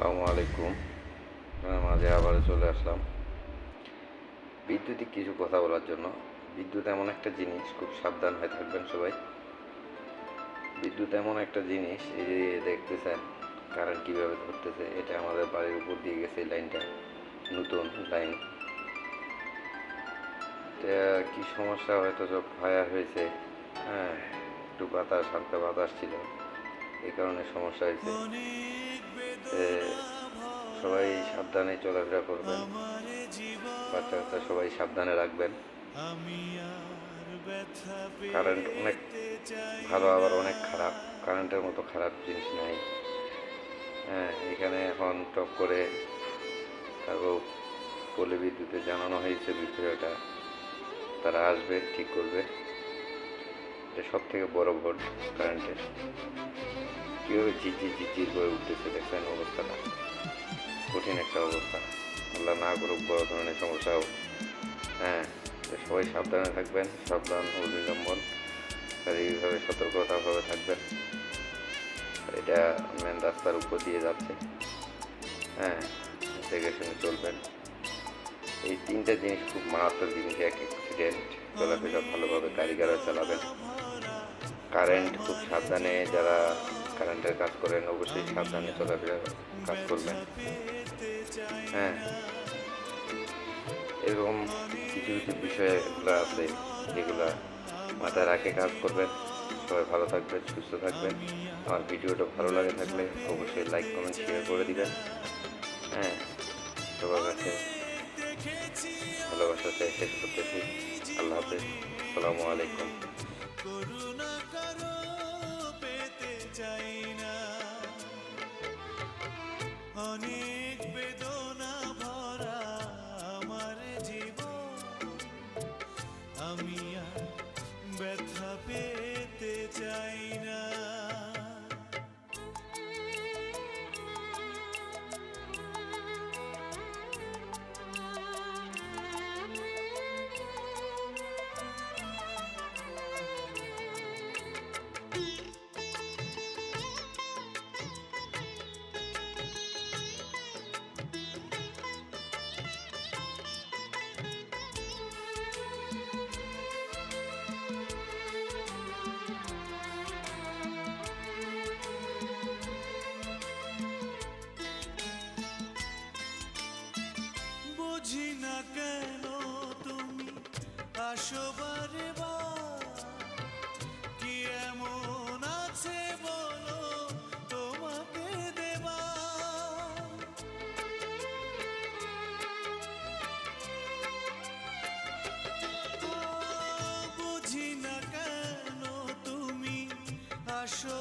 আসসালামু আলাইকুম। মাঝে আবার চলে আসলাম বিদ্যুতিক কিছু কথা বলার জন্য। বিদ্যুৎ এমন একটা জিনিস, খুব সাবধান হয়ে থাকবেন সবাই। বিদ্যুৎ এমন একটা জিনিস, এই যে দেখতেছেন কারেন্ট কীভাবে ধরতেছে, এটা আমাদের বাড়ির উপর দিয়ে গেছে এই লাইনটা, নতুন লাইন। এটা কী সমস্যা, হয়তো সব ফায়ার হয়েছে। হ্যাঁ, একটু বাতাস, হালকা বাতাস ছিল, এই কারণে সমস্যা হয়েছে। সবাই সাবধানে চলাফেরা করবেন, বাচ্চা কাচ্চা সবাই সাবধানে রাখবেন। কারেন্ট অনেক ভালো, আবার অনেক খারাপ। কারেন্টের মতো খারাপ জিনিস নাই। হ্যাঁ, এখানে এখন টপ করে তারপর পল্লী বিদ্যুতে জানানো হয়েছে বিষয়টা, তারা আসবে, ঠিক করবে। এটা সব থেকে বড় ভোট কারেন্টের। কীভাবে ঝিরঝির ঝিরঝির করে উঠতেছে, দেখছেন অবস্থাটা? কঠিন একটা অবস্থা। আল্লাহ না করুক বড় ধরনের সমস্যা হোক। হ্যাঁ, সবাই সাবধানে থাকবেন, সাবধান অবলম্বন এইভাবে সতর্কতাভাবে থাকবেন। এটা মেন রাস্তার উপর দিয়ে যাচ্ছে। হ্যাঁ, দেখে শুনে চলবেন। এই তিনটা জিনিস খুব মারাত্মক জিনিস। এক, অ্যাক্সিডেন্ট, চলাফেরা ভালোভাবে গাড়ি ঘোড়া চালাবেন। কারেন্ট খুব সাবধানে, যারা কারেন্টের কাজ করেন অবশ্যই সাবধানে চলাফেরা কাজ করবেন। হ্যাঁ, এরকম কিছু কিছু বিষয়গুলো আছে যেগুলো মাথায় রাখে কাজ করবেন। সবাই ভালো থাকবেন, সুস্থ থাকবেন। আমার ভিডিওটা ভালো লাগে থাকলে অবশ্যই লাইক, কমেন্ট, শেয়ার করে দিবেন। হ্যাঁ, সবার কাছে ভালোবাসা চাই, শেষ করতেছি। আল্লাহ হাফেজ, আসসালামু আলাইকুম। অনেক বেদনা ভরা আমার জীবন, আমি আর ব্যথা পেতে চাই না। বুঝি না কেন তুমি আসো।